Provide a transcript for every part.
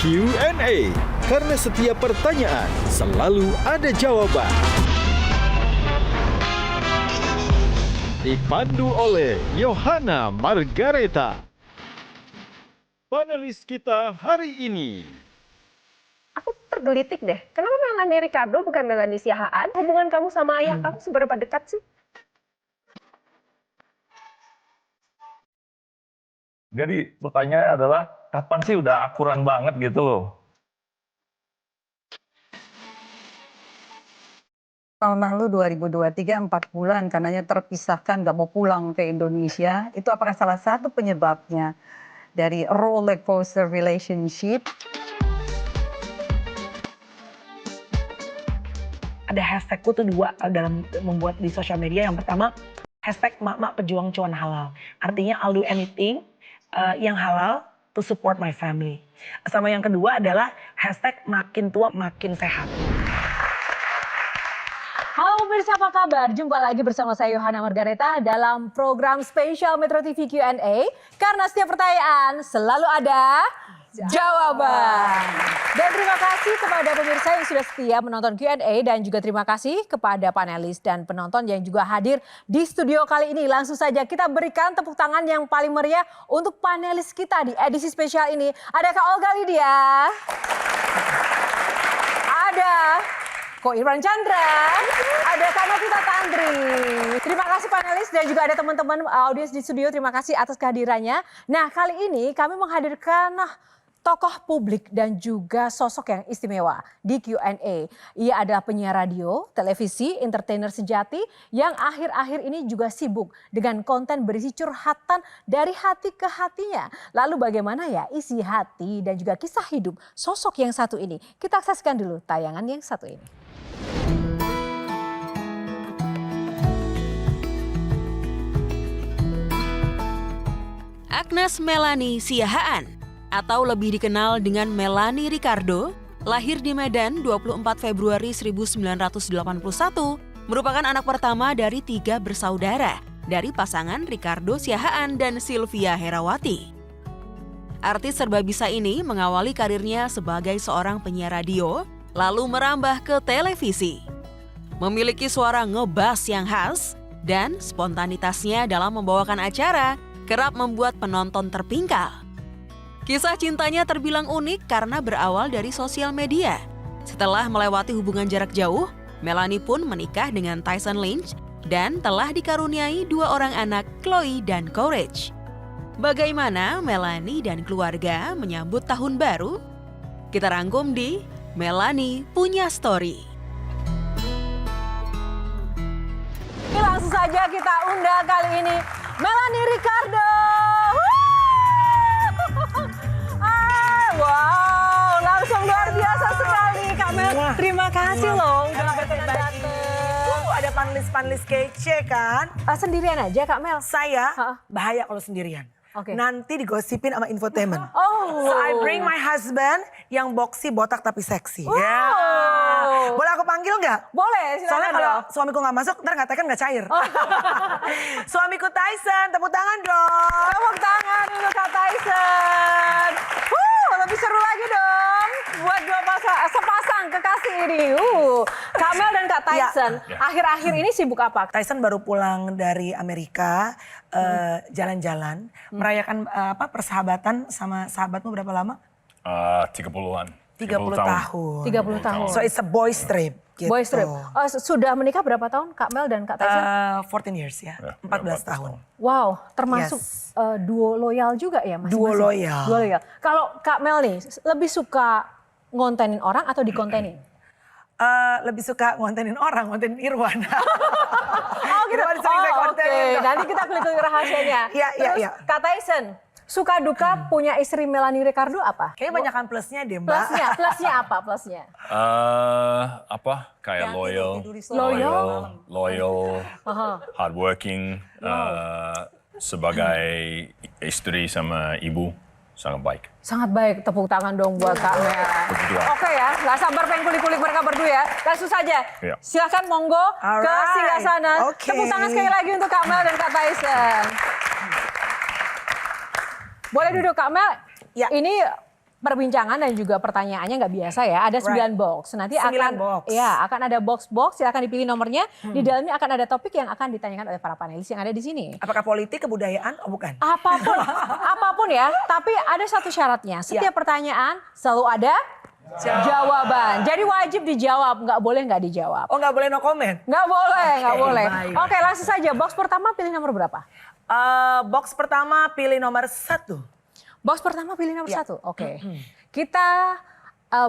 Q&A, karena setiap pertanyaan selalu ada jawaban. Dipandu oleh Yohana Margareta. Panelis kita hari ini. Aku tergelitik deh. Kenapa Melanie Ricardo bukan Melanie Siahaan? Hubungan kamu sama ayah kamu seberapa dekat sih? Jadi pertanyaannya adalah kapan sih udah akuran banget gitu loh? Tahun lalu 2023 4 bulan karenanya terpisahkan nggak mau pulang ke Indonesia. Itu apakah salah satu penyebabnya dari roller coaster relationship? Ada hashtagku tuh dua dalam membuat di sosial media. Yang pertama, hashtag mak-mak pejuang cuan halal. Artinya I'll do anything yang halal to support my family. Sama yang kedua adalah hashtag makin tua makin sehat. Halo pemirsa, apa kabar? Jumpa lagi bersama saya Yohana Margareta dalam program spesial Metro TV Q&A. Karena setiap pertanyaan selalu ada jawaban. Dan terima kasih kepada pemirsa yang sudah setia menonton Q&A dan juga terima kasih kepada panelis dan penonton yang juga hadir di studio kali ini. Langsung saja kita berikan tepuk tangan yang paling meriah untuk panelis kita di edisi spesial ini. Ada Kak Olga Lydia. Ada Ko Irwan Chandra, ada Kak Novita Tandri. Terima kasih panelis dan juga ada teman-teman audiens di studio. Terima kasih atas kehadirannya. Nah, kali ini kami menghadirkan tokoh publik dan juga sosok yang istimewa di Q&A. Ia adalah penyiar radio, televisi, entertainer sejati yang akhir-akhir ini juga sibuk dengan konten berisi curhatan dari hati ke hatinya. Lalu bagaimana ya isi hati dan juga kisah hidup sosok yang satu ini? Kita saksikan dulu tayangan yang satu ini. Agnes Melanie Siahaan atau lebih dikenal dengan Melanie Ricardo, lahir di Medan 24 Februari 1981, merupakan anak pertama dari 3 bersaudara dari pasangan Ricardo Siahaan dan Sylvia Herawati. Artis serba bisa ini mengawali karirnya sebagai seorang penyiar radio, lalu merambah ke televisi. Memiliki suara ngebas yang khas dan spontanitasnya dalam membawakan acara kerap membuat penonton terpingkal. Kisah cintanya terbilang unik karena berawal dari sosial media. Setelah melewati hubungan jarak jauh, Melanie pun menikah dengan Tyson Lynch dan telah dikaruniai 2 orang anak, Chloe dan Courage. Bagaimana Melanie dan keluarga menyambut tahun baru? Kita rangkum di Melanie Punya Story. Langsung saja kita undang kali ini Melanie Ricardo. Wow, langsung luar biasa sekali Kak Mel. Terima kasih loh udah datang. Ada panelis-panelis kece kan. Sendirian aja Kak Mel? Saya bahaya kalau sendirian. Oke. Nanti digosipin sama infotainment. Oh. So I bring my husband yang boxy, botak tapi seksi. Wow. Ya. Boleh aku panggil nggak? Boleh, silakan. Soalnya kalau dong. suamiku nggak masuk, ntar ngatakan nggak cair. Suamiku Tyson, tepuk tangan dong. Tepuk tangan untuk Kak Tyson. Lebih seru lagi dong buat sepasang kekasih ini. Kak Mel dan Kak Tyson, akhir-akhir ini sibuk apa? Tyson baru pulang dari Amerika, jalan-jalan, merayakan persahabatan sama sahabatmu berapa lama? 30-an. 30 tahun. 30 tahun. So it's a boys trip. Gitu. Boys trip. Sudah menikah berapa tahun Kak Mel dan Kak Tyson? 14 years ya, 14 tahun. Wow, termasuk Yes. Duo loyal juga ya masing-masing? Duo loyal. Duo loyal. Kalau Kak Mel nih, lebih suka ngontenin orang atau dikontenin? Lebih suka ngontenin orang, ngontenin Irwan. Oh gitu. Irwan sering saya kontenin. Nanti kita kulik-kulik rahasianya. Iya, iya, Terus iya. Kak Tyson, suka duka punya istri Melanie Ricardo apa? Kayaknya banyakan plusnya deh Mbak. Plusnya apa plusnya? Kayak loyal, hardworking, sebagai istri sama ibu sangat baik. Sangat baik, tepuk tangan dong buat Kak Mel. Begitu. Oke ya, nggak sabar pengen kulik-kulik mereka berdua ya. Langsung saja, Iya. silakan monggo ke Alright. Singgasana. Oke. Tepuk tangan sekali lagi untuk Kak Mel dan Kak Tyson. Boleh duduk Kak Mel, Ya. ini perbincangan dan juga pertanyaannya nggak biasa ya. Ada 9 box. Nanti 9 akan box. ya akan ada box-box, silakan dipilih nomornya. Di dalamnya akan ada topik yang akan ditanyakan oleh para panelis yang ada di sini. Apakah politik, kebudayaan? Oh bukan. Apapun ya. Tapi ada satu syaratnya. Setiap pertanyaan selalu ada jawaban. Jadi wajib dijawab, nggak boleh nggak dijawab. Oh nggak boleh no comment? Nggak boleh, nggak boleh. baik. Oke, langsung saja. Box pertama pilih nomor berapa? Box pertama pilih nomor 1. Box pertama pilih nomor 1. Oke. Kita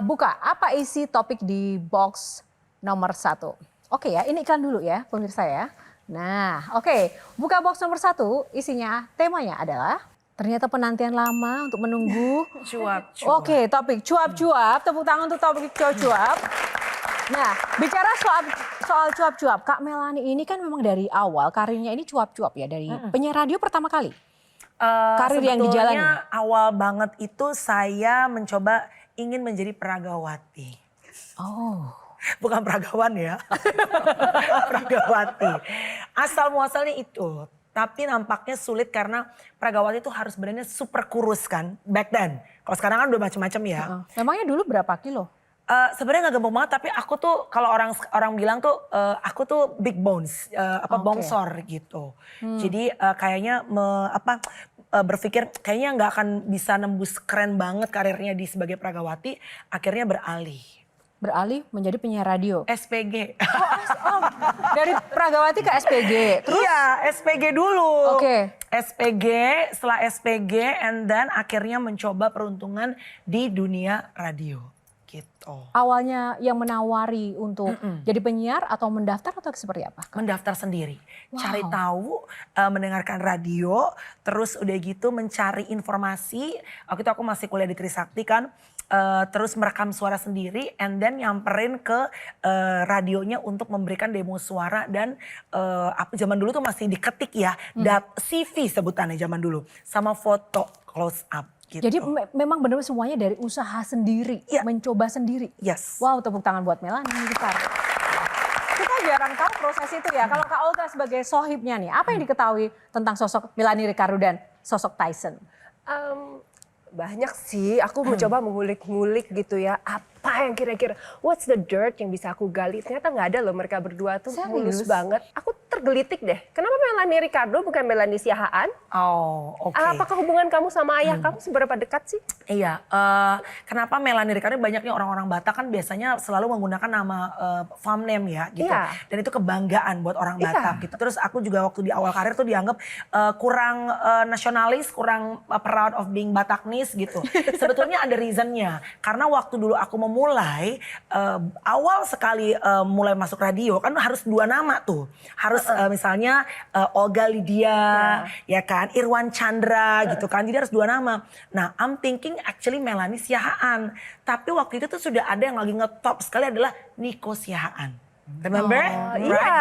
buka apa isi topik di box nomor 1. Oke ya, ini iklan dulu ya pemirsa ya. Nah, oke. Buka box nomor 1, isinya temanya adalah ternyata penantian lama untuk menunggu. Cuap-cuap. Oke, topik cuap-cuap. Tepuk tangan untuk topik cuap-cuap. Nah, bicara soal cuap-cuap, Kak Melani ini kan memang dari awal karirnya ini cuap-cuap ya, dari penyiar radio pertama kali. Karir yang dijalani. Sebetulnya awal banget itu saya mencoba ingin menjadi peragawati. Oh. Bukan peragawan ya. Peragawati. Asal muasalnya itu. Tapi nampaknya sulit karena peragawati itu harus badannya super kurus kan. Back then. Kalau sekarang kan udah macam-macam ya. Memangnya dulu berapa kilo? Sebenarnya nggak gemuk banget, tapi aku tuh kalau orang bilang tuh aku tuh big bones, bongsor gitu. Jadi kayaknya berpikir kayaknya nggak akan bisa nembus keren banget karirnya di sebagai peragawati, akhirnya Beralih menjadi penyiar radio. SPG. Dari peragawati ke SPG. Terus? Iya, SPG dulu. Oke. SPG, setelah SPG, and then akhirnya mencoba peruntungan di dunia radio. Gitu. Awalnya yang menawari untuk jadi penyiar atau mendaftar atau seperti apa? Mendaftar sendiri, Wow. cari tahu, mendengarkan radio, terus udah gitu mencari informasi. Waktu itu aku masih kuliah di Trisakti kan, terus merekam suara sendiri, and then nyamperin ke radionya untuk memberikan demo suara dan zaman dulu tuh masih diketik ya, CV sebutannya zaman dulu, sama foto close up. Gitu. Jadi memang benar semuanya dari usaha sendiri, mencoba sendiri. Yes. Wow, tepuk tangan buat Melani. Kita jarang tahu proses itu ya. Kalau Kak Olga sebagai sohibnya nih, apa yang diketahui tentang sosok Melani Ricardo dan sosok Tyson? Banyak sih, aku mencoba mengulik-ngulik gitu ya. Apa yang kira-kira, what's the dirt yang bisa aku gali? Ternyata nggak ada loh, mereka berdua tuh mulus banget. Aku tergelitik deh, kenapa Melani Ricardo bukan Melani Siahaan? Oh, oke. Apakah hubungan kamu sama ayah kamu seberapa dekat sih? Iya, kenapa Melani Ricardo banyaknya orang-orang Batak kan biasanya selalu menggunakan nama farm name ya gitu. Iya. Dan itu kebanggaan buat orang Batak gitu. Terus aku juga waktu di awal karir tuh dianggap kurang nasionalis, kurang proud of being Bataknis gitu. Sebetulnya ada reasonnya. Karena waktu dulu aku memulai, awal sekali mulai masuk radio kan harus 2 nama tuh. Harus misalnya Olga Lydia, ya kan, Irwan Chandra gitu kan. Jadi harus 2 nama. Nah, I'm thinking actually Melani Siahaan. Tapi waktu itu tuh sudah ada yang lagi ngetop sekali adalah Nico Siahaan. Remember? Iya.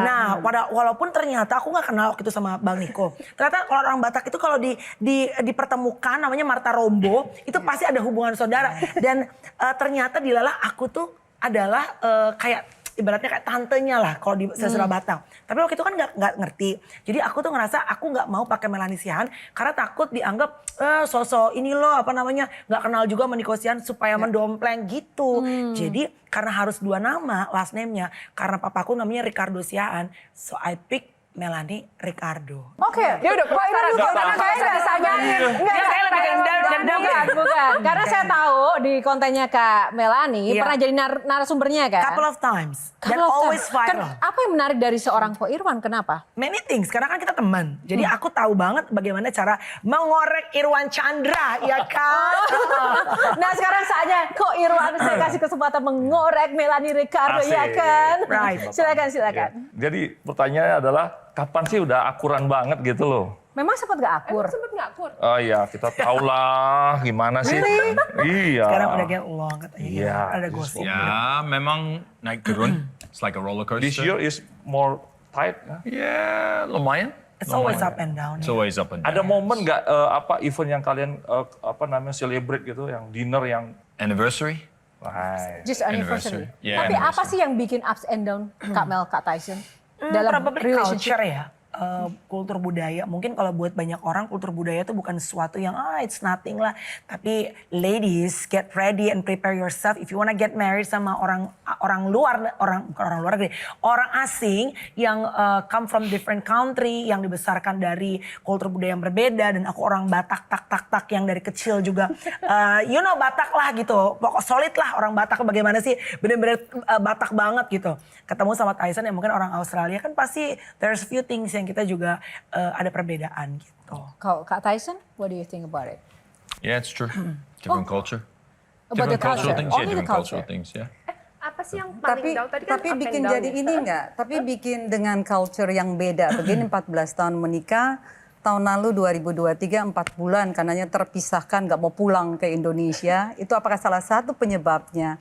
Nah, walaupun ternyata aku nggak kenal waktu itu sama Bang Niko. Ternyata kalau orang Batak itu kalau dipertemukan namanya Marta Rombo, itu pasti ada hubungan saudara. Dan ternyata dilalah aku tuh adalah kayak ibaratnya kayak tantenya lah kalau di sesudah Batak. Tapi waktu itu kan nggak ngerti. Jadi aku tuh ngerasa aku nggak mau pakai Melani Siahaan karena takut dianggap sosok ini loh apa namanya nggak kenal juga sama Nico Siahaan supaya mendompleng gitu. Jadi karena harus 2 nama last name-nya karena papaku namanya Ricardo Siahaan, so I pick Melani Ricardo. Oke, dia udah penasaran karena saya nggak ditanyain. Bukan. Karena saya tahu di kontennya Kak Melani pernah jadi narasumbernya kan? Couple of times. Dan Couple of always times. viral. Apa yang menarik dari seorang Ko Irwan? Kenapa? Many things, karena kan kita teman. Jadi aku tahu banget bagaimana cara mengorek Irwan Chandra, ya kan? Nah sekarang saatnya Ko Irwan saya kasih kesempatan mengorek Melani Ricardo, ya kan? Right. Silakan. Jadi pertanyaannya adalah kapan sih udah akuran banget gitu loh? Memang sempat gak akur? Sempet nggak akur? Oh iya, kita tahu lah gimana sih. Iya. Sekarang udah get along katanya. Iya. Ada gosip. Ya, memang naik turun. It's like a roller coaster. This year is more tight. Ya, lumayan. It's always up and down. It's always up and down. Ada momen nggak event yang kalian celebrate gitu, yang dinner yang Anniversary? Just anniversary. Yeah, Tapi apa anniversary. sih yang bikin ups and down Kak Mel, Kak Tyson? Dalam Probably relationship? culture ya. kultur budaya. Mungkin kalau buat banyak orang kultur budaya itu bukan sesuatu yang it's nothing lah. Tapi ladies, get ready and prepare yourself if you wanna get married sama orang asing yang come from different country, yang dibesarkan dari kultur budaya yang berbeda. Dan aku orang Batak tak yang dari kecil juga Batak lah gitu. Pokok solid lah orang Batak bagaimana sih, bener-bener Batak banget gitu. Ketemu sama Tyson yang mungkin orang Australia kan pasti there's few things yang kita juga ada perbedaan gitu. Kalau Kak Tyson, what do you think about it? Yeah, it's true. Different culture. About the Different cultural culture. things, Only yeah, the different cultural culture. things, yeah. Apa sih yang paling down tadi kan Tapi up and bikin down jadi ya? ini enggak? Tapi bikin dengan culture yang beda. Begini 14 tahun menikah, tahun lalu 2023 4 bulan karenanya terpisahkan nggak mau pulang ke Indonesia. Itu apakah salah satu penyebabnya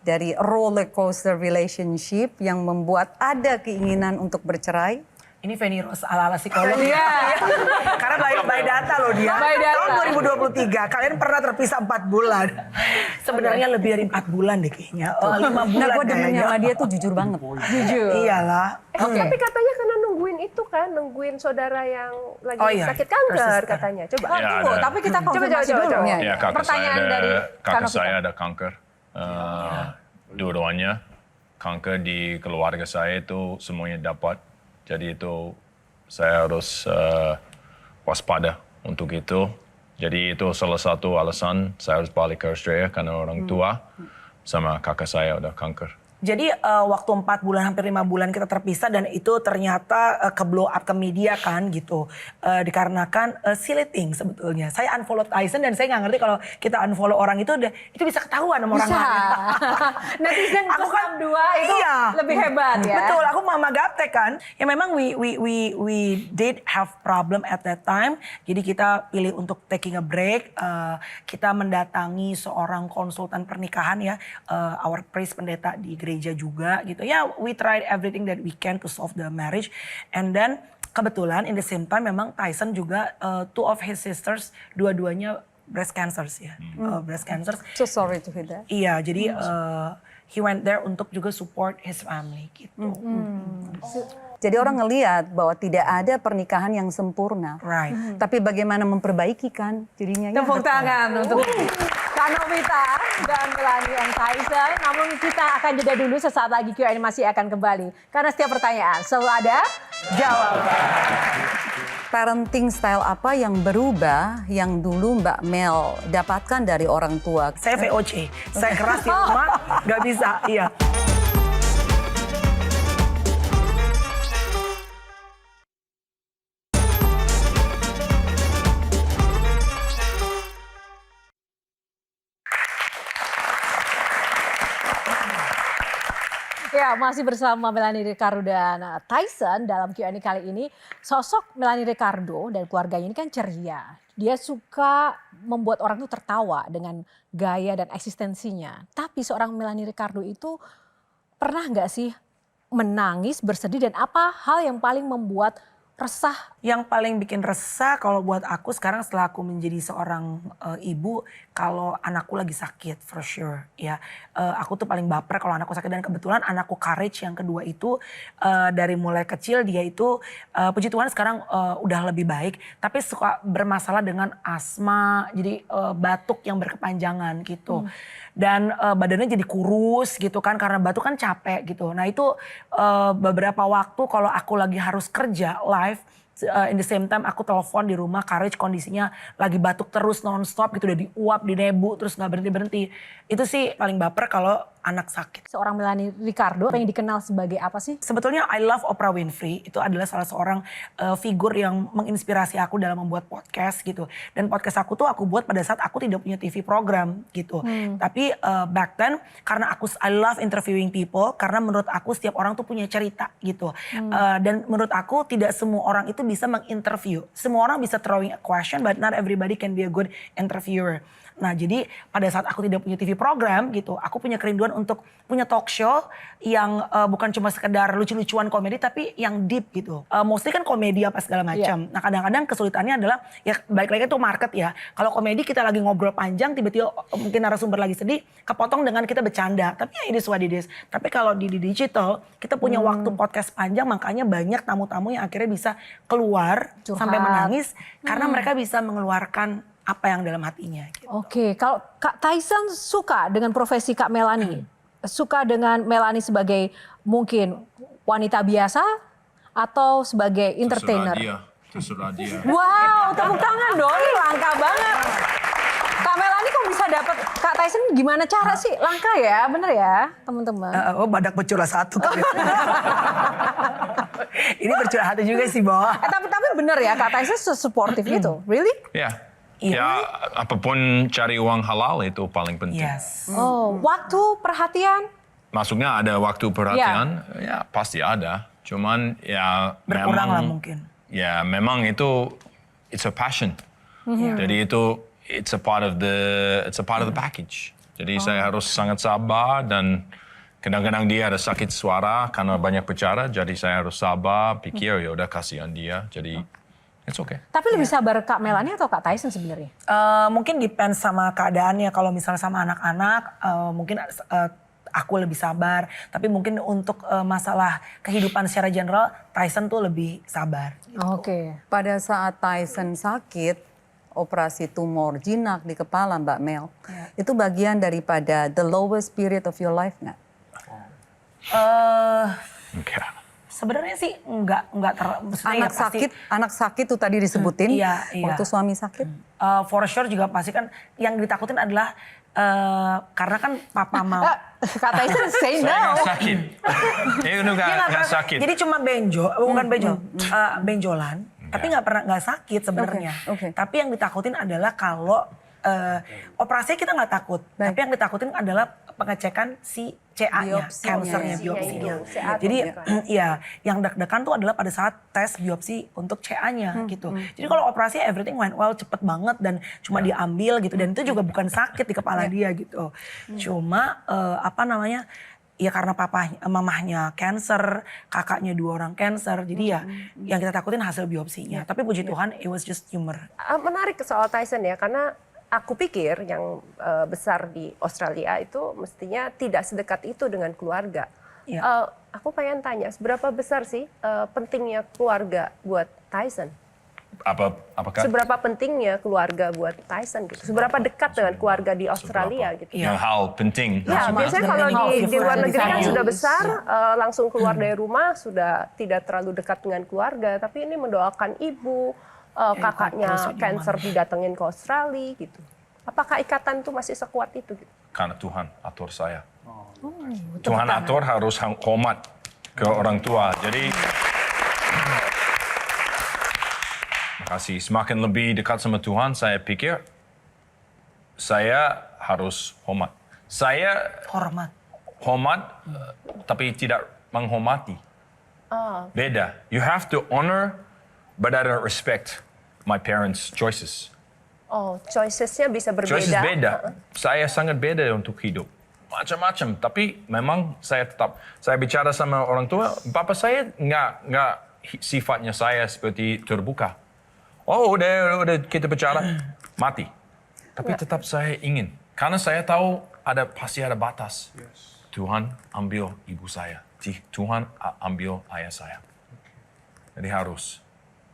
dari roller coaster relationship yang membuat ada keinginan untuk bercerai? Ini Feni Rose ala-ala psikolog. Iya. Karena by data loh dia. By data. Tahun 2023 kalian pernah terpisah 4 bulan. Sebenarnya lebih dari 4 bulan deh kayaknya. 5 bulan Nah, gue demennya kayaknya. sama dia tuh jujur banget. Jujur. Iyalah. Tapi katanya karena nungguin itu kan, nungguin saudara yang lagi Oh iya, sakit kanker persis. katanya. Coba. Ya, Tunggu, ada. tapi kita konfirmasi Coba. dulu. Ya, Ya, kakak Pertanyaan dari saya ada kanker. Dua-duanya kanker di keluarga saya itu semuanya dapat. Jadi itu saya harus waspada untuk itu. Jadi itu salah satu alasan saya harus balik ke Australia karena orang tua sama kakak saya udah kanker. Jadi waktu 4 bulan, hampir 5 bulan kita terpisah dan itu ternyata ke blow up ke media kan gitu. Dikarenakan silly thing sebetulnya. Saya unfollow Tyson dan saya nggak ngerti kalau kita unfollow orang itu bisa ketahuan sama orang Bisa. lain. Netizen Aku kan 62 itu iya. lebih hebat ya. Betul, aku mama gaptek kan. Ya memang we did have problem at that time. Jadi kita pilih untuk taking a break. Kita mendatangi seorang konsultan pernikahan ya, our priest pendeta di gereja juga gitu. Ya, we tried everything that we can to solve the marriage. And then kebetulan in the same time memang Tyson juga 2 of his sisters dua-duanya breast cancers ya. Breast cancers. So sorry to hear that. Iya, jadi he went there untuk juga support his family gitu. Jadi orang ngelihat bahwa tidak ada pernikahan yang sempurna. Right. Tapi bagaimana memperbaiki kan jadinya. ya. Tepuk tangan untuk Kak Novita dan Melanie and Tyson. Namun kita akan jeda dulu, sesaat lagi Q&A masih akan kembali. Karena setiap pertanyaan selalu ada jawaban. Parenting style apa yang berubah yang dulu Mbak Mel dapatkan dari orang tua? Saya VOC, saya keras di rumah, nggak bisa. Iya. Ya, masih bersama Melanie Ricardo dan Tyson dalam Q&A kali ini. Sosok Melanie Ricardo dan keluarganya ini kan ceria. Dia suka membuat orang itu tertawa dengan gaya dan eksistensinya. Tapi seorang Melanie Ricardo itu pernah nggak sih menangis, bersedih, dan apa hal yang paling membuat resah? Yang paling bikin resah kalau buat aku sekarang setelah aku menjadi seorang ibu, kalau anakku lagi sakit for sure ya. Aku tuh paling baper kalau anakku sakit, dan kebetulan anakku Courage yang kedua itu dari mulai kecil dia itu puji Tuhan sekarang udah lebih baik, tapi suka bermasalah dengan asma, jadi batuk yang berkepanjangan gitu. Dan badannya jadi kurus gitu kan, karena batuk kan capek gitu. Nah itu beberapa waktu kalau aku lagi harus kerja live, in the same time aku telepon di rumah, Courage kondisinya lagi batuk terus nonstop gitu, udah diuap, dinebu, terus gak berhenti-berhenti. Itu sih paling baper kalau anak sakit. Seorang Melanie Ricardo yang dikenal sebagai apa sih? Sebetulnya I love Oprah Winfrey, itu adalah salah seorang figur yang menginspirasi aku dalam membuat podcast gitu. Dan podcast aku tuh aku buat pada saat aku tidak punya TV program gitu. Tapi back then karena I love interviewing people, karena menurut aku setiap orang tuh punya cerita gitu. Dan menurut aku tidak semua orang itu bisa menginterview. Semua orang bisa throwing a question, but not everybody can be a good interviewer. Nah jadi pada saat aku tidak punya TV program gitu, aku punya kerinduan untuk punya talk show yang bukan cuma sekedar lucu-lucuan komedi tapi yang deep gitu. Mostly kan komedi apa segala macam. Nah kadang-kadang kesulitannya adalah ya balik lagi tuh market ya. Kalau komedi kita lagi ngobrol panjang tiba-tiba mungkin narasumber lagi sedih kepotong dengan kita bercanda. Tapi ya it is what it is. Tapi kalau di digital kita punya waktu podcast panjang makanya banyak tamu-tamu yang akhirnya bisa keluar sampai menangis karena mereka bisa mengeluarkan apa yang dalam hatinya. Gitu. Oke, kalau Kak Tyson suka dengan profesi Kak Melanie, suka dengan Melanie sebagai mungkin wanita biasa atau sebagai entertainer? Terserah dia. Wow, tepuk tangan dong, ini langka banget. Kak Melanie kok bisa dapat Kak Tyson gimana cara sih? Langka ya, bener ya teman-teman? Badak bercurah satu kali. Ini bercurah hati juga sih, Bo. Tapi bener ya Kak Tyson supportive itu, really? Ya. Ya, apapun cari uang halal itu paling penting. Yes. Oh, waktu perhatian? Maksudnya ada waktu perhatian, ya pasti ada. Cuman ya Berkurang memang, lah mungkin. Ya memang itu it's a passion. Jadi itu it's a part of the package. Jadi saya harus sangat sabar dan kadang-kadang dia ada sakit suara karena banyak bicara. Jadi saya harus sabar, pikir ya udah kasihan dia. Jadi it's okay. Tapi lebih sabar Kak Melanie atau Kak Tyson sebenarnya? Mungkin depends sama keadaannya. Kalau misalnya sama anak-anak, mungkin aku lebih sabar. Tapi mungkin untuk masalah kehidupan secara general, Tyson tuh lebih sabar. Oke. Pada saat Tyson sakit, operasi tumor jinak di kepala Mbak Mel, itu bagian daripada the lowest period of your life nggak? Enggak. Sebenarnya sih enggak Anak sakit tuh tadi disebutin, iya. waktu suami sakit. For sure juga pasti kan yang ditakutin adalah karena kan papa mau. Kak Tyson say Saya no. nggak sakit. Itu nggak sakit. Jadi cuma benjolan, tapi nggak sakit sebenarnya. Oke. Tapi yang ditakutin adalah kalau operasinya kita nggak takut, tapi yang ditakutin adalah pengecekan si CA-nya, kansernya, biopsinya. Jadi ya, yang deg-degan tuh adalah pada saat tes biopsi untuk CA-nya gitu. Jadi kalau operasi everything went well, cepet banget dan cuma diambil gitu. Dan itu juga bukan sakit di kepala dia gitu. Cuma ya karena mamahnya cancer, kakaknya 2 orang cancer. Jadi ya yang kita takutin hasil biopsinya. Tapi puji Tuhan it was just tumor. Menarik soal Tyson ya, karena aku pikir yang besar di Australia itu mestinya tidak sedekat itu dengan keluarga. Aku pengen tanya, seberapa besar sih pentingnya keluarga buat Tyson? Apakah? Seberapa pentingnya keluarga buat Tyson gitu? Seberapa dekat dengan keluarga di Australia gitu? Yang hal penting. Ya, biasanya kalau di luar negeri kan sudah besar, langsung keluar dari rumah, sudah tidak terlalu dekat dengan keluarga. Tapi ini mendoakan ibu, kakaknya cancer didatengin ke Australia gitu. Apakah ikatan itu masih sekuat itu? Gitu? Karena Tuhan atur saya. Tuhan atur harus hormat ke orang tua. Jadi makasih. Semakin lebih dekat sama Tuhan, saya pikir saya harus hormat. Saya hormat, tapi tidak menghormati. Beda. You have to honor, but I don't respect my parents' choices. Oh, choicesnya bisa berbeda. Choices beda. Saya sangat beda untuk hidup. Macam-macam. Tapi memang saya bicara sama orang tua, bapak saya nggak sifatnya saya seperti terbuka. Oh, udah kita bicara, mati. Tapi tetap saya ingin. Karena saya tahu pasti ada batas. Tuhan ambil ibu saya. Tuhan ambil ayah saya. Jadi harus.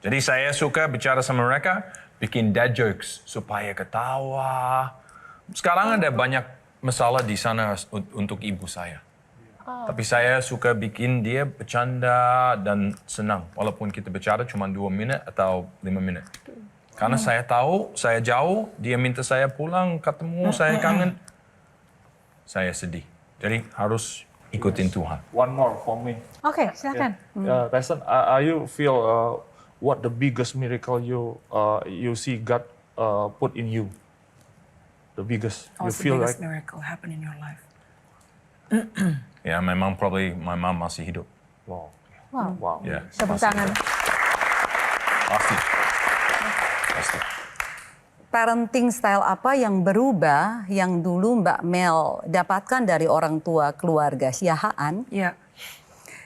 Jadi saya suka bicara sama mereka, bikin dad jokes supaya ketawa. Sekarang ada banyak masalah di sana untuk ibu saya. Tapi saya suka bikin dia bercanda dan senang. Walaupun kita bicara cuma 2 menit atau 5 menit. Karena saya tahu, saya jauh, dia minta saya pulang, ketemu, saya kangen. Saya sedih. Jadi harus ikutin Tuhan. One more for me. Oke, silakan. Tyson, you feel what the biggest miracle you see God put in you? The biggest. What's the biggest miracle happen in your life? Ya memang probably my mom masih hidup. Wow. Ya, Tepuk tangan. Pasti. parenting style apa yang berubah yang dulu Mbak Mel dapatkan dari orang tua keluarga Siahaan Iya.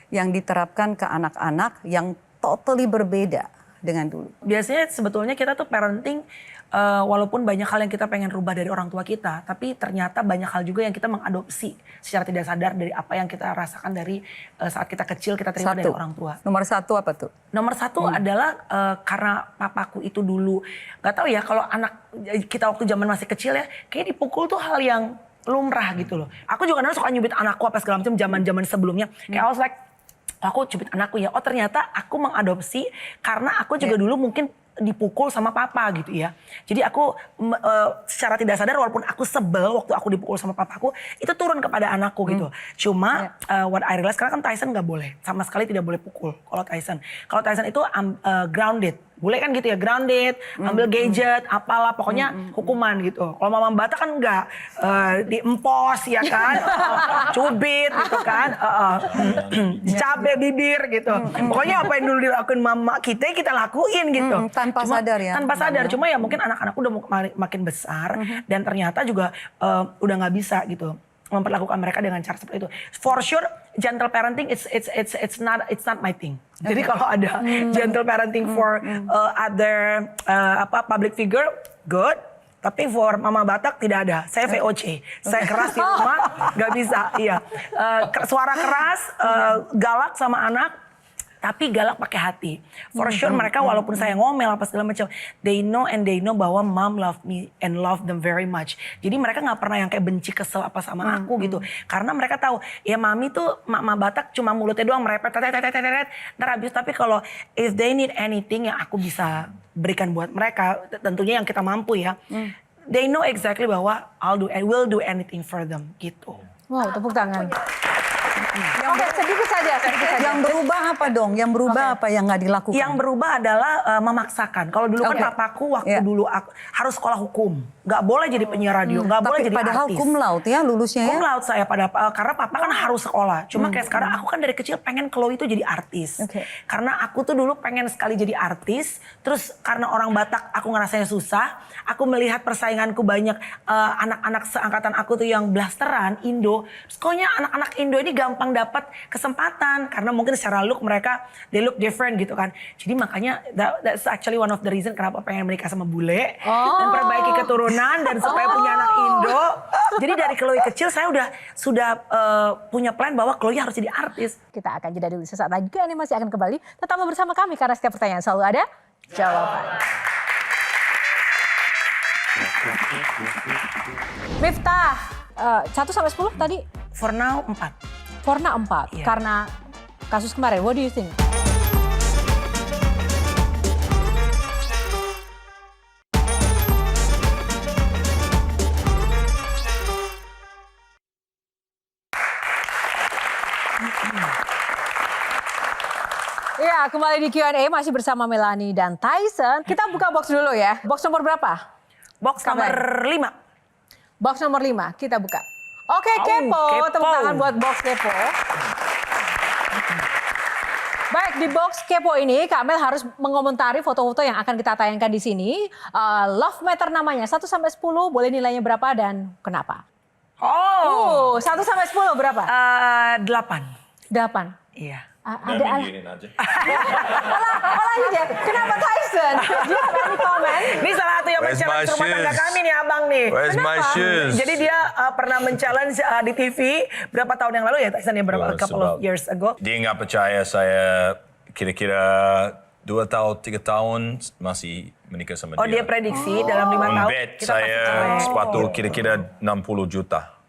yang diterapkan ke anak-anak yang totally berbeda dengan dulu? Biasanya sebetulnya kita tuh parenting walaupun banyak hal yang kita pengen rubah dari orang tua kita, tapi ternyata banyak hal juga yang kita mengadopsi secara tidak sadar dari apa yang kita rasakan dari saat kita kecil kita terima dari orang tua. Nomor satu apa tuh? Nomor satu adalah karena papaku itu dulu, gak tahu ya kalau anak kita waktu zaman masih kecil ya, kayak dipukul tuh hal yang lumrah gitu loh. Aku juga kadang suka nyubit anakku apa segala macam zaman-zaman sebelumnya. Kayak I was like, aku cubit anakku ya. Oh ternyata aku mengadopsi karena aku juga dulu mungkin dipukul sama papa gitu ya. Jadi aku secara tidak sadar walaupun aku sebel waktu aku dipukul sama papaku, itu turun kepada anakku gitu. Cuma what I realize karena kan Tyson nggak boleh, sama sekali tidak boleh pukul kalau Tyson. Kalau Tyson itu grounded. Boleh kan gitu ya, grounded, ambil gadget, apalah, pokoknya hukuman gitu. Kalau Mama Bata kan enggak, diempos ya kan, cubit gitu kan, cabe bibir gitu. Pokoknya apa yang dulu dilakuin mama kita lakuin gitu. Tanpa sadar ya. Tanpa sadar, cuma ya mungkin anak-anakku udah makin besar dan ternyata juga udah nggak bisa gitu memperlakukan mereka dengan cara seperti itu. For sure, gentle parenting it's not my thing. Jadi kalau ada gentle parenting for other public figure, good. Tapi for Mama Batak tidak ada. Saya VOC. Saya keras di rumah, nggak bisa. Iya, suara keras, galak sama anak. Tapi galak pakai hati. For sure mereka walaupun saya ngomel apa segala macam, they know bahwa mom love me and love them very much. Jadi mereka nggak pernah yang kayak benci kesel apa sama aku gitu. Karena mereka tahu ya mami tuh Mama Batak cuma mulutnya doang merepet, ntar habis. Tapi kalau if they need anything yang aku bisa berikan buat mereka, tentunya yang kita mampu ya. They know exactly bahwa I will do anything for them gitu. Wow, tepuk tangan. Oke, sedikit saja. Yang berubah apa dong? Yang berubah apa yang nggak dilakukan? Yang berubah adalah memaksakan. Kalau dulu kan papaku waktu dulu aku harus sekolah hukum, nggak boleh jadi penyiar radio, nggak boleh jadi padahal artis. cum laude ya lulusnya ya? Cum laude saya karena papa kan harus sekolah. Cuma kayak sekarang aku kan dari kecil pengen Chloe itu jadi artis. Karena aku tuh dulu pengen sekali jadi artis. Terus karena orang Batak aku ngerasanya susah. Aku melihat persainganku banyak anak-anak seangkatan aku tuh yang blasteran Indo. Terus pokoknya anak-anak Indo ini gampang dapat kesempatan karena mungkin secara look mereka they look different gitu kan. Jadi makanya that's actually one of the reason kenapa pengen menikah sama bule dan perbaiki keturunan dan supaya punya anak Indo. Jadi dari Chloe kecil saya sudah punya plan bahwa Chloe harus jadi artis. Kita akan jeda dulu sesaat lagi. Ini masih akan kembali. Tetap bersama kami karena setiap pertanyaan selalu ada jawaban. Miftah, 1 sampai 10 tadi? For now 4. For now 4, karena kasus kemarin. What do you think? Ya, kembali di Q&A masih bersama Melanie dan Tyson. Kita buka box dulu ya. Box nomor berapa? Box nomor 5. Box nomor 5, kita buka. Oke, kepo. Tepuk tangan buat box kepo. Baik, di box kepo ini Kak Mel harus mengomentari foto-foto yang akan kita tayangkan di sini. Love meter namanya, 1 sampai 10, boleh nilainya berapa dan kenapa? 1 sampai 10 berapa? 8. 8. Iya. Ada lanjut ya. Kenapa Tyson? Do you have any comment? Ini salah satu yang men-challenge rumah tangga kami nih abang nih. Where's my shoes? Jadi dia pernah men-challenge di TV berapa tahun yang lalu ya Tyson ya, berapa couple of years ago. Dia nggak percaya saya kira-kira 2 tahun, 3 tahun masih menikah sama dia. Oh dia prediksi dalam 5 tahun. Bet saya sepatu kira-kira 60 juta.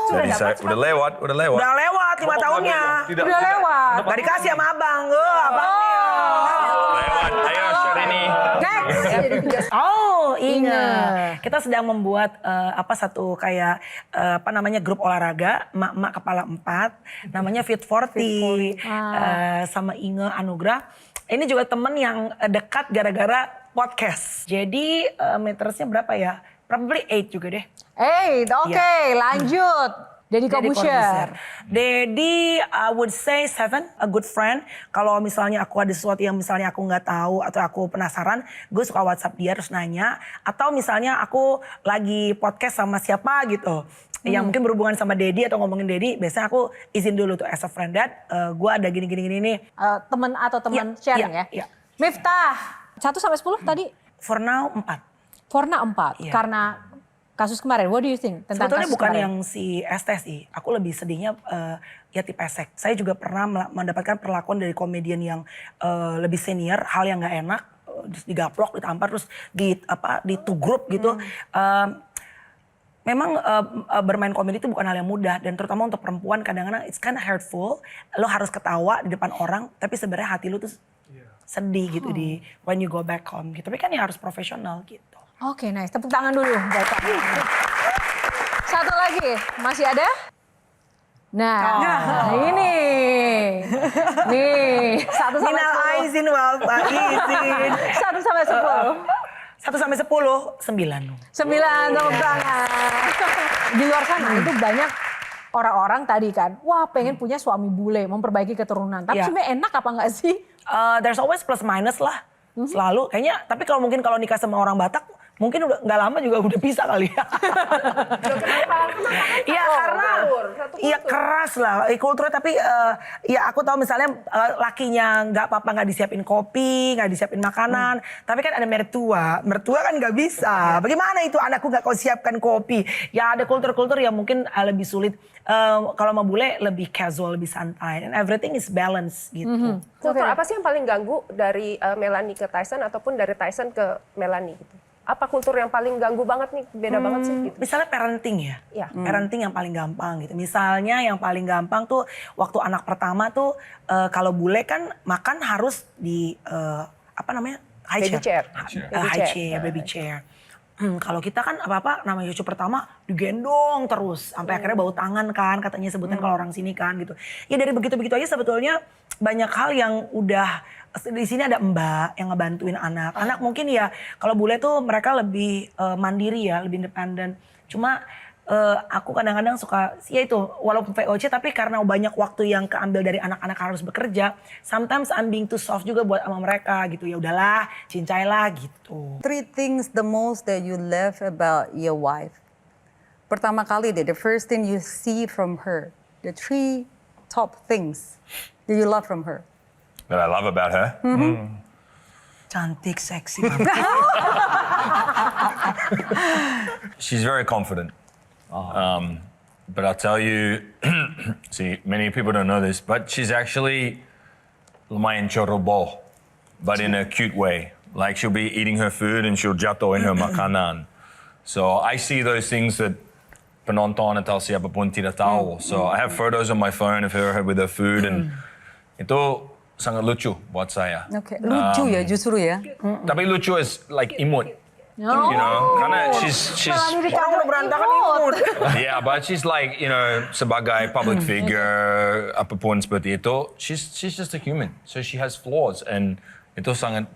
Jadi saya udah lewat. Udah lewat 5 tahunnya. Udah lewat. Gak dikasih sama abang. Abang lewat. Ayo share ini. Ingat. Kita sedang membuat satu kayak grup olahraga emak-emak kepala 4 namanya Fit 40 sama Inge Anugrah. Ini juga temen yang dekat gara-gara podcast. Jadi metersnya berapa ya? Probably 8 juga deh. 8, oke, lanjut. Deddy Corbuzier. Deddy, I would say 7, a good friend. Kalau misalnya aku ada sesuatu yang misalnya aku nggak tahu atau aku penasaran, gue suka WhatsApp dia terus nanya. Atau misalnya aku lagi podcast sama siapa gitu, yang mungkin berhubungan sama Deddy atau ngomongin Deddy, biasanya aku izin dulu tuh as a friend, Dad, gue ada gini nih. Teman atau teman Iya, sharing iya, ya? iya. Miftah, 1 sampai 10 tadi? For now 4. Forna 4, Iya. karena kasus kemarin. What do you think tentang Sebetulnya kasus bukan kemarin? yang si ST sih. Aku lebih sedihnya ya tip esek. Saya juga pernah mendapatkan perlakuan dari komedian yang lebih senior, hal yang nggak enak, terus digaplok, ditampar, terus ditugruk gitu. Memang bermain komedi itu bukan hal yang mudah, dan terutama untuk perempuan kadang-kadang it's kind of hurtful. Lo harus ketawa di depan orang, tapi sebenarnya hati lo tuh sedih gitu di when you go back home gitu. Tapi kan ya harus profesional gitu. Oke, nice. Tepuk tangan dulu buat Pak. Satu lagi, masih ada? Nah, ini. Nih, 1 sampai Minal 10. aizin wal faizin. 1 sampai 10. 1 sampai 10, 9. 9, tepuk tangan. Di luar sana itu banyak orang-orang tadi kan, wah pengen punya suami bule, memperbaiki keturunan. Tapi Iya. sebenarnya enak apa enggak sih? There's always plus minus lah, selalu. Kayaknya, tapi kalau mungkin kalau nikah sama orang Batak, mungkin udah nggak lama juga udah bisa kali ya. Iya karena iya keras lah kulturnya, tapi ya aku tahu misalnya lakinya nggak apa-apa nggak disiapin kopi, nggak disiapin makanan, tapi kan ada mertua kan nggak bisa. Bagaimana itu anakku nggak kau siapkan kopi? Ya ada kultur-kultur yang mungkin lebih sulit. Kalau sama bule lebih casual, lebih santai, and everything is balance gitu. Kultur apa sih yang paling ganggu dari Melanie ke Tyson ataupun dari Tyson ke Melanie gitu? Apa kultur yang paling ganggu banget nih, beda banget sih gitu? Misalnya parenting ya, Iya. parenting yang paling gampang gitu. Misalnya yang paling gampang tuh waktu anak pertama tuh kalau bule kan makan harus di apa namanya high Baby chair, chair. high chair, baby chair. Kalau kita kan apa-apa namanya cucu pertama digendong terus sampai akhirnya bau tangan kan katanya sebutan kalau orang sini kan gitu. Ya dari begitu-begitu aja sebetulnya banyak hal yang udah di sini ada mbak yang ngebantuin anak. Anak mungkin ya kalau bule tuh mereka lebih mandiri ya, lebih independen. Cuma aku kadang-kadang suka ya itu walaupun VOC tapi karena banyak waktu yang keambil dari anak-anak harus bekerja, sometimes I'm being too soft juga buat sama mereka gitu. Ya udahlah, cincailah gitu. 3 things the most that you love about your wife. Pertama kali deh, the first thing you see from her. The 3 top things that you love from her. That I love about her. Cantik, seksi banget. She's very confident. But I'll tell you, see, many people don't know this, but she's actually lumayan chorobo, but in a cute way. Like she'll be eating her food and she'll jatuh in her makanan. So I see those things that penonton atau siapapun tidak tahu. So I have photos on my phone of her with her food, and itu sangat lucu buat saya. Oke, lucu ya justru ya. Tapi lucu is like imut. You know, karena she's Orang udah berantakan imut. yeah, but she's like, you know, sebagai public figure, apapun seperti itu, she's just a human. So she has flaws, and itu sangat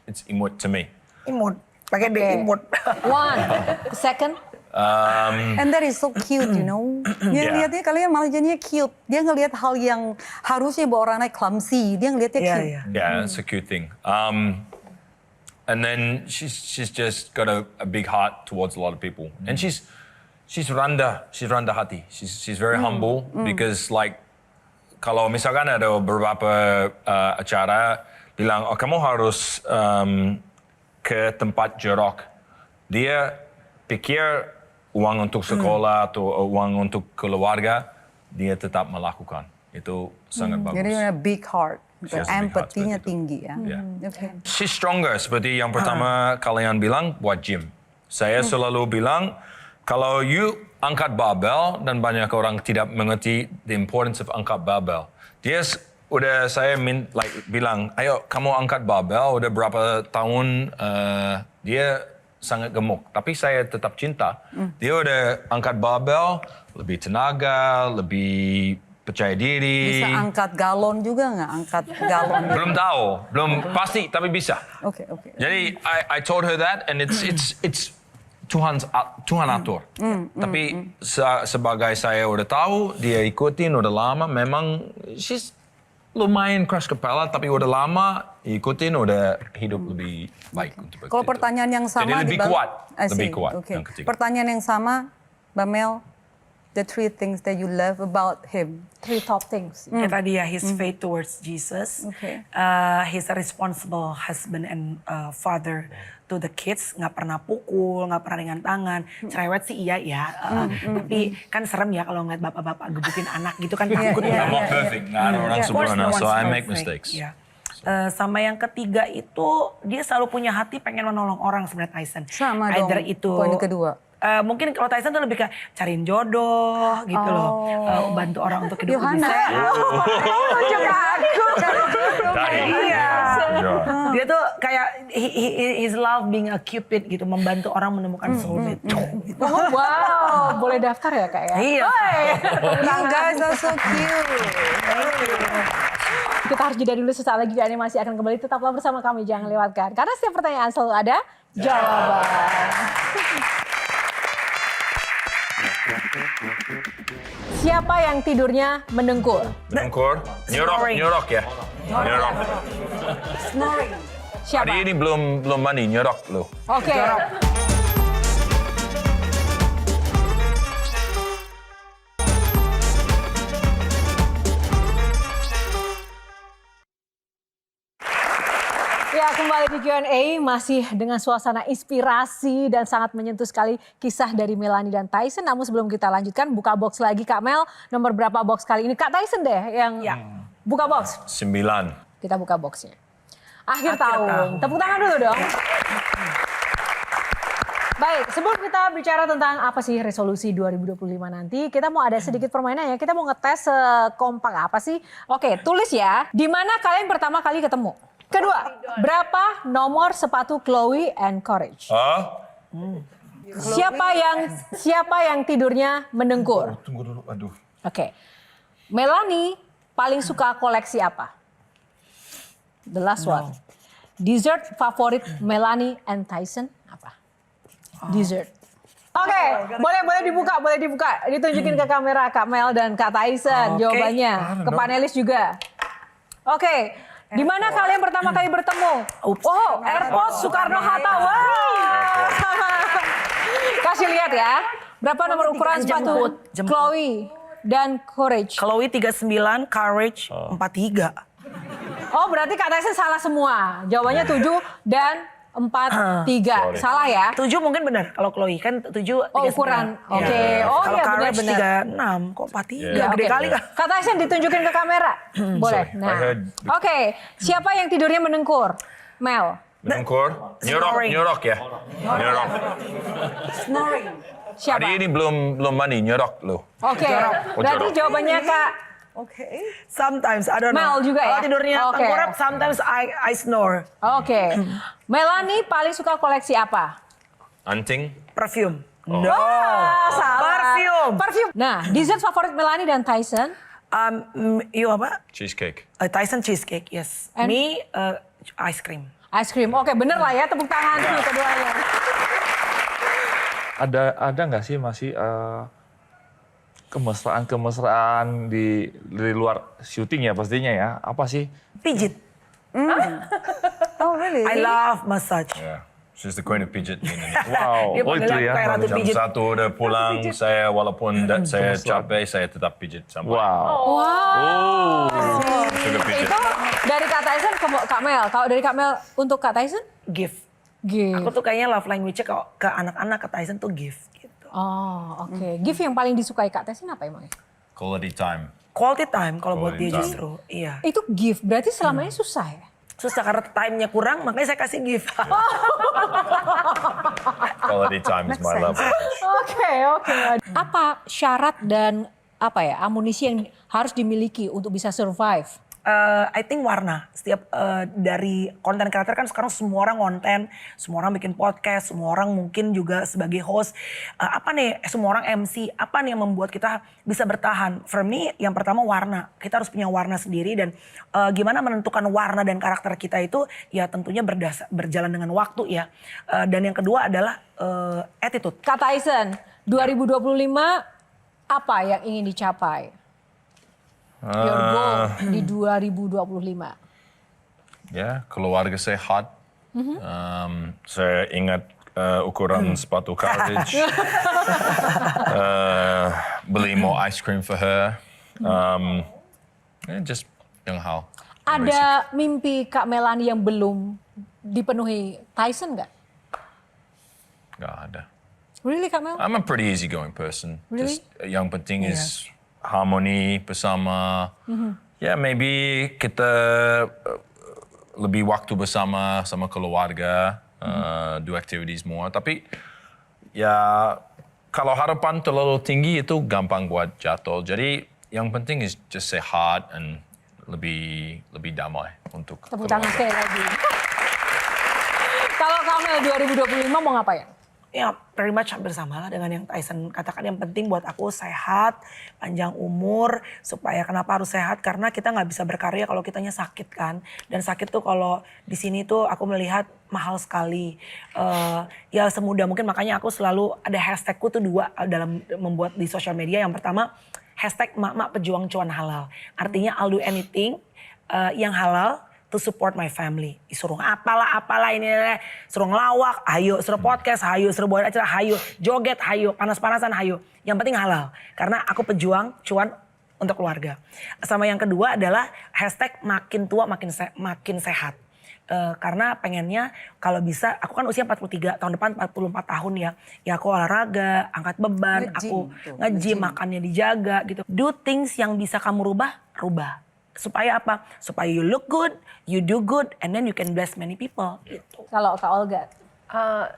it's imut to me. Imut, pakai D imut. 1, second. And that is so cute, you know. Dia Yeah. lihatnya kalian malah jadinya cute. Dia ngelihat hal yang harusnya buat orang lain clumsy. Dia ngelihatnya Iya, cute. iya. Yeah, that's a cute thing. And then she's just got a big heart towards a lot of people, and she's rendah hati. She's very humble because like kalau misalkan ada beberapa acara bilang, oh kamu harus ke tempat jorok, dia pikir uang untuk sekolah atau uang untuk keluarga, dia tetap melakukan. Itu sangat bagus. Jadi punya big heart. She has a big heart Empatinya seperti itu. tinggi ya. Yeah. Oke. She's stronger, seperti yang pertama kalian bilang, buat gym. Saya selalu bilang, kalau you angkat barbell dan banyak orang tidak mengerti the importance of angkat barbell. Udah saya bilang, ayo kamu angkat barbell, udah berapa tahun dia sangat gemuk. Tapi saya tetap cinta. Dia udah angkat barbell, lebih tenaga, lebih percaya diri. Bisa angkat galon juga nggak? Angkat galon. Belum tahu, belum pasti, tapi bisa. Oke. Jadi I told her that, and it's Tuhan atur. Tapi sebagai saya udah tahu, dia ikutin udah lama, memang she's lumayan keras kepala, tapi udah lama ikutin, udah hidup lebih baik. Untuk Kalau pertanyaan yang sama jadi lebih kuat, lebih kuat. Okay. Yang ketiga. Pertanyaan yang sama, Mbak Mel, the 3 things that you love about him. 3 top things. Kayak tadi ya, his faith towards Jesus. Okay. He's a responsible husband and father to the kids. Nggak pernah pukul, nggak pernah ringan tangan. Cerewet sih iya ya. Tapi kan serem ya kalau ngeliat bapak-bapak gebukin anak gitu kan takut ya. I'm not perfect, nggak ada orang Of course, sempurna, no so one's I make perfect. mistakes. Iya. Sama yang ketiga itu dia selalu punya hati pengen menolong orang sebenarnya Tyson. Sama dong, Either itu poin kedua. mungkin kalau Tyson tuh lebih kayak cariin jodoh gitu loh. Bantu orang untuk hidup lebih Yohana. sehat. Juga aku. Iya. Sure. Dia tuh kayak his love being a cupid gitu, membantu orang menemukan soulmate. Gitu. Oh, wow, boleh daftar ya Kak ya? Iya. You guys are so cute. Kita harus jeda dulu, sesaat lagi animasi akan kembali. Tetaplah bersama kami, jangan lewatkan. Karena setiap pertanyaan selalu ada jawaban. Siapa yang tidurnya mendengkur? Mendengkur, nyorok ya. Nyorok. Siapa? Hari ini belum mandi, nyorok loh. Oke. Ya, kembali di Q&A masih dengan suasana inspirasi dan sangat menyentuh sekali kisah dari Melanie dan Tyson. Namun sebelum kita lanjutkan, buka box lagi Kak Mel. Nomor berapa box kali ini? Kak Tyson deh yang buka box. 9. Kita buka boxnya. Akhir tahun. Tepuk tangan dulu dong. Baik, sebelum kita bicara tentang apa sih resolusi 2025 nanti, kita mau ada sedikit permainan ya. Kita mau ngetes sekompak apa sih. Oke, tulis ya. Di mana kalian pertama kali ketemu? Kedua, berapa nomor sepatu Chloe and Courage? Siapa yang tidurnya mendengkur? Tunggu dulu, aduh. Oke. Melanie paling suka koleksi apa? The last one. Dessert favorit Melanie and Tyson apa? Dessert. Oke, boleh dibuka. Ditunjukin ke kamera Kak Mel dan Kak Tyson jawabannya. Ke panelis juga. Oke. Di mana kalian pertama kali bertemu? Oh, Airport Soekarno-Hatta. Wow. Kasih lihat ya. Berapa nomor ukuran sepatu Chloe dan Courage? Chloe 39, Courage 43. Oh, berarti Kak Tyson salah semua. Jawabannya 7 dan 43. Salah ya? 7 mungkin benar. Kalau Chloe kan 7 Oh, ukuran. Oke. Oh, kalau iya Courage benar-benar. 36, kok 43? Ya, Gede oke. kali kan? Kak Tyson ditunjukin ke kamera. Boleh. Sorry, I Nah. heard- Oke, siapa yang tidurnya mendengkur? Mel. Mendengkur, Snoring. nyorok ya. Nyorok. Siapa? Hari ini belum mandi, nyorok loh. Oke. Oh, Berarti jorok. jawabannya Kak Sometimes, I don't Mel know. juga ya? Kalau tidurnya Oke. tengkurap, sometimes I snore. Oke. Melanie paling suka koleksi apa? Anting, Perfume. No. Salah. Perfume. Nah, dessert favorit Melanie dan Tyson? You apa? cheesecake. Tyson cheesecake, yes. And- Me, ice cream. Ice cream. Oke, bener lah ya. Tepuk tangan tuh keduanya. Ada nggak sih masih kemesraan di luar syuting ya pastinya ya? Apa sih? Pijit. Oh really? I love massage. Yeah. She's the queen of pidget in Indonesia. Wow, Dia oh itu panggilnya ya. kayak ratu Jam pijit. 1 udah pulang, saya walaupun saya capek, saya tetap pijit sampai. Wow. Wow. Suka pijit. Itu dari Kak Tyson ke Kak Mel. Kalau dari Kak Mel untuk Kak Tyson? Gift. Gift. Aku tuh kayaknya love language-nya kalau ke anak-anak, ke Tyson tuh gift gitu. Oh, oke. Gift yang paling disukai Kak Tyson apa emangnya? Quality time. Quality time kalau buat Quality dia time. justru. Iya. Itu gift, berarti selama ini susah ya? Susah karena time-nya kurang, makanya saya kasih gift. Quality time is my love language. Oke. Apa syarat dan apa ya amunisi yang harus dimiliki untuk bisa survive I think warna. Setiap dari konten kreator kan sekarang semua orang konten, semua orang bikin podcast, semua orang mungkin juga sebagai host. Apa nih, semua orang MC, apa nih yang membuat kita bisa bertahan? For me, yang pertama warna. Kita harus punya warna sendiri dan gimana menentukan warna dan karakter kita itu ya tentunya berjalan dengan waktu ya. Dan yang kedua adalah attitude. Kak Tyson, 2025 apa yang ingin dicapai? Your goal di 2025. Ya, keluarga sehat. Saya ingat ukuran sepatu carriage. Beli more ice cream for her. Just yang hal. Ada mimpi Kak Melanie yang belum dipenuhi Tyson nggak? Nggak ada. Really Kak Mel? I'm a pretty easygoing person. Really? Just yang penting is harmoni bersama. Ya, maybe kita lebih waktu bersama sama keluarga, do activities more. Tapi ya kalau harapan terlalu tinggi itu gampang buat jatuh. Jadi yang penting is just sehat and lebih damai untuk Tepuk tangan keluarga. sekali lagi. Kalau Kak Mel 2025 mau ngapain? Ya, pretty much hampir sama lah dengan yang Tyson katakan. Yang penting buat aku sehat, panjang umur. Supaya kenapa harus sehat? Karena kita nggak bisa berkarya kalau kitanya sakit kan. Dan sakit tuh kalau di sini tuh aku melihat mahal sekali. Ya semudah mungkin makanya aku selalu ada hashtagku tuh 2 dalam membuat di sosial media. Yang pertama, hashtag Mak-Mak Pejuang Cuan Halal. Artinya I'll do anything yang halal to support my family. Disuruh apalah ini, suruh ngelawak, hayo, suruh podcast, hayo, suruh buat acara, hayo, joget, hayo, panas-panasan, hayo. Yang penting halal. Karena aku pejuang cuan untuk keluarga. Sama yang kedua adalah hashtag makin tua makin sehat. Karena pengennya kalau bisa, aku kan usia 43, tahun depan 44 tahun ya. Ya aku olahraga, angkat beban, aku nge-gym, makannya dijaga gitu. Do things yang bisa kamu rubah. Supaya apa? Supaya you look good, you do good, and then you can bless many people. Gitu. Kalau Kak Olga?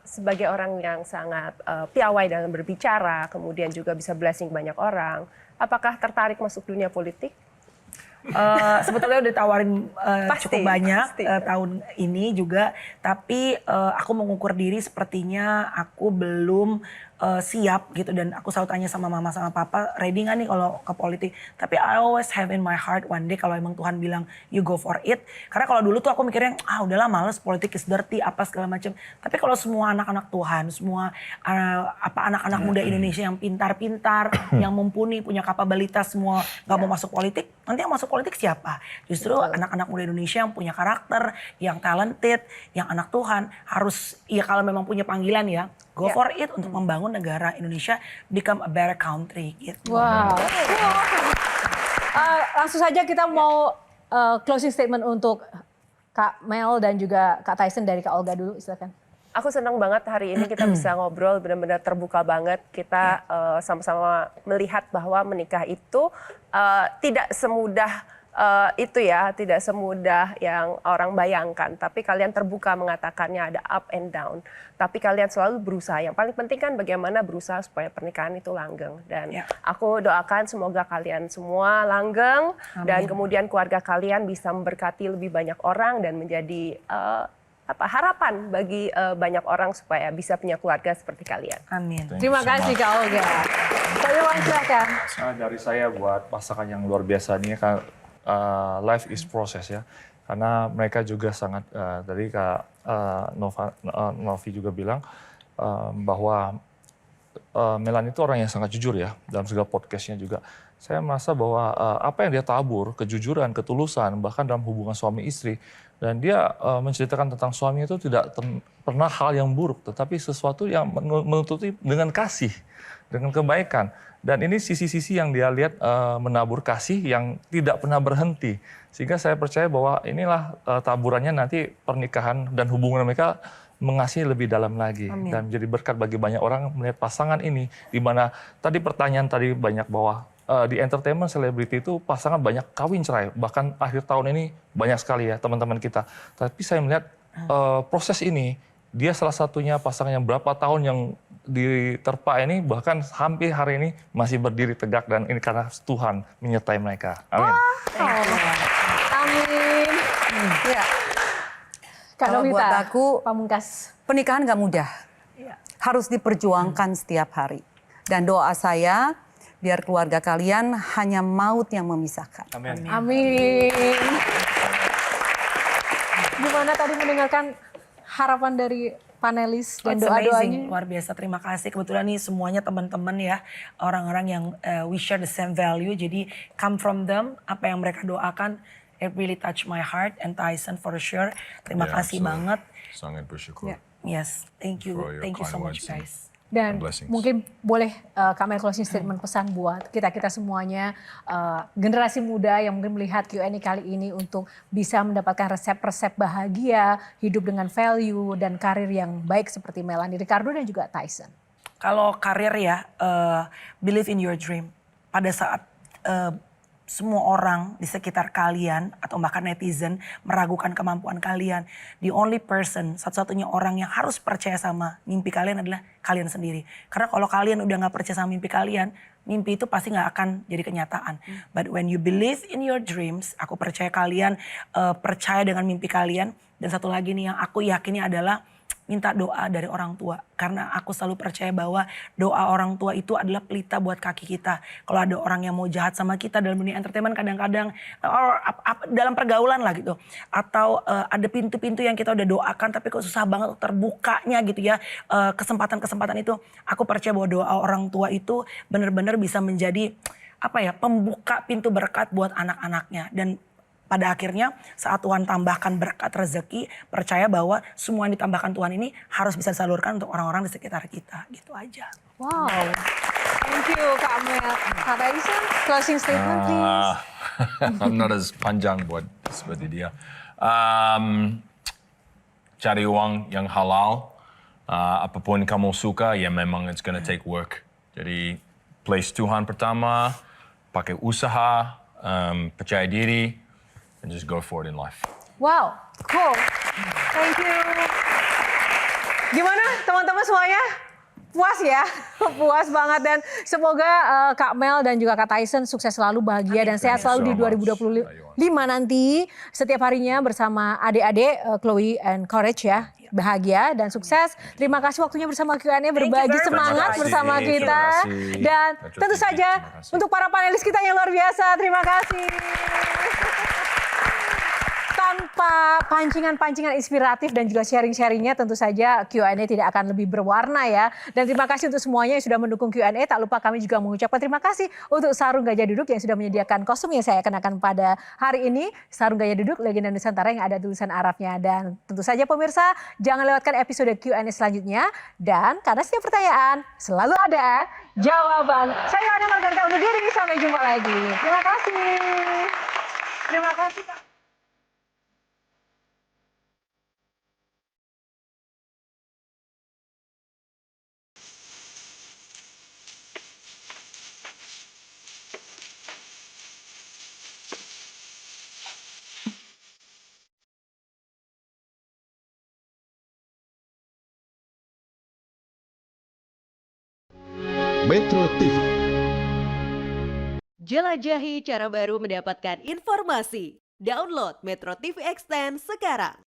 Sebagai orang yang sangat piawai dalam berbicara, kemudian juga bisa blessing banyak orang, apakah tertarik masuk dunia politik? Sebetulnya udah ditawarin cukup banyak pasti. Tahun ini juga, tapi aku mengukur diri sepertinya aku belum siap gitu, dan aku selalu tanya sama mama sama papa, ready gak nih kalau ke politik? Tapi I always have in my heart one day kalau emang Tuhan bilang you go for it. Karena kalau dulu tuh aku mikirnya udahlah males, politik is dirty apa segala macam. Tapi kalau semua anak-anak Tuhan, semua anak-anak muda Indonesia yang pintar-pintar, yang mumpuni, punya kapabilitas, semua gak mau masuk politik, nanti yang masuk politik siapa? Justru anak-anak muda Indonesia yang punya karakter, yang talented, yang anak Tuhan harus, ya kalau memang punya panggilan ya, go for it untuk membangun negara Indonesia become a better country gitu. Wow. Langsung saja kita mau closing statement untuk Kak Mel dan juga Kak Tyson dari Kak Olga dulu, silakan. Aku senang banget hari ini kita bisa ngobrol benar-benar terbuka banget. Kita sama-sama melihat bahwa menikah itu tidak semudah itu ya, tidak semudah yang orang bayangkan. Tapi kalian terbuka mengatakannya ada up and down. Tapi kalian selalu berusaha. Yang paling penting kan bagaimana berusaha supaya pernikahan itu langgeng. Dan aku doakan semoga kalian semua langgeng. Dan kemudian keluarga kalian bisa memberkati lebih banyak orang dan menjadi harapan bagi banyak orang supaya bisa punya keluarga seperti kalian. Amin. Terima kasih Kak Olga. Kak Iwan silakan. Dari saya buat pasangan yang luar biasa ini kan, life is process ya. Karena mereka juga sangat, tadi Kak Novi juga bilang bahwa Melanie itu orang yang sangat jujur ya, dalam segala podcastnya juga. Saya merasa bahwa apa yang dia tabur, kejujuran, ketulusan, bahkan dalam hubungan suami istri, dan dia menceritakan tentang suami itu tidak pernah hal yang buruk, tetapi sesuatu yang menutupi dengan kasih, dengan kebaikan. Dan ini sisi-sisi yang dia lihat menabur kasih yang tidak pernah berhenti. Sehingga saya percaya bahwa inilah taburannya nanti pernikahan dan hubungan mereka mengasihi lebih dalam lagi. Amin. Dan menjadi berkat bagi banyak orang melihat pasangan ini. Di mana tadi pertanyaan tadi banyak bahwa di entertainment selebriti itu pasangan banyak kawin cerai. Bahkan akhir tahun ini banyak sekali ya teman-teman kita. Tapi saya melihat proses ini, dia salah satunya pasangan yang berapa tahun yang diterpa ini, bahkan hampir hari ini masih berdiri tegak, dan ini karena Tuhan menyertai mereka. Amin. Ya, Kak kalau buat Novita, aku pamungkas. pernikahan nggak mudah. Harus diperjuangkan setiap hari. Dan doa saya biar keluarga kalian hanya maut yang memisahkan. Amin. Amin. Gimana tadi mendengarkan harapan dari panelis dan It's amazing, doa-doanya? luar biasa. Terima kasih. Kebetulan nih semuanya teman-teman ya, orang-orang yang we share the same value. Jadi come from them, apa yang mereka doakan, it really touch my heart and Tyson for sure. Terima Yeah, kasih absolutely. banget. Sangat bersyukur. Yes, thank you For your so kind much words and- guys. Dan blessings. mungkin boleh Kak Mel closing statement pesan buat kita-kita semuanya, generasi muda yang mungkin melihat Q&A kali ini untuk bisa mendapatkan resep-resep bahagia, hidup dengan value dan karir yang baik seperti Melanie Ricardo dan juga Tyson. Kalau karir ya, believe in your dream. Pada saat semua orang di sekitar kalian atau bahkan netizen meragukan kemampuan kalian, the only person, satu-satunya orang yang harus percaya sama mimpi kalian adalah kalian sendiri. Karena kalau kalian udah gak percaya sama mimpi kalian, mimpi itu pasti gak akan jadi kenyataan. But when you believe in your dreams, aku percaya kalian percaya dengan mimpi kalian. Dan satu lagi nih yang aku yakini adalah minta doa dari orang tua. Karena aku selalu percaya bahwa doa orang tua itu adalah pelita buat kaki kita. Kalau ada orang yang mau jahat sama kita dalam dunia entertainment kadang-kadang, dalam pergaulan lah gitu. Atau ada pintu-pintu yang kita udah doakan tapi kok susah banget terbukanya gitu ya. Kesempatan-kesempatan itu aku percaya bahwa doa orang tua itu benar-benar bisa menjadi pembuka pintu berkat buat anak-anaknya. Dan pada akhirnya saat Tuhan tambahkan berkat rezeki, percaya bahwa semua yang ditambahkan Tuhan ini harus bisa disalurkan untuk orang-orang di sekitar kita. Gitu aja. Wow, thank you Kak Mel. Kak Tyson, closing statement please. I'm not as panjang buat seperti dia. Cari uang yang halal, apapun kamu suka, ya memang it's gonna take work. Jadi place Tuhan pertama, pakai usaha, percaya diri, and just go for it in life. Wow, cool. Thank you. Gimana teman-teman semuanya? Puas ya? Puas banget dan semoga Kak Mel dan juga Kak Tyson sukses selalu, bahagia dan sehat selalu di 2025 nanti. Setiap harinya bersama adik-adik Chloe and Courage ya. Bahagia dan sukses. Terima kasih waktunya bersama Q&A, berbagi semangat much. bersama Terima kita. kasih. Dan Metro tentu TV, saja terima kasih. untuk para panelis kita yang luar biasa. Terima kasih. Tanpa pancingan-pancingan inspiratif dan juga sharing-sharingnya tentu saja Q&A tidak akan lebih berwarna ya. Dan terima kasih untuk semuanya yang sudah mendukung Q&A. Tak lupa kami juga mengucapkan terima kasih untuk Sarung Gajah Duduk yang sudah menyediakan kostum yang saya kenakan pada hari ini. Sarung Gajah Duduk, legenda Nusantara yang ada tulisan Arabnya. Dan tentu saja pemirsa, jangan lewatkan episode Q&A selanjutnya. Dan karena setiap pertanyaan selalu ada jawaban. Saya Ana Margarita undur diri, sampai jumpa lagi. Terima kasih. Terima kasih Kak. Metro TV. Jelajahi cara baru mendapatkan informasi. Download Metro TV Extend sekarang.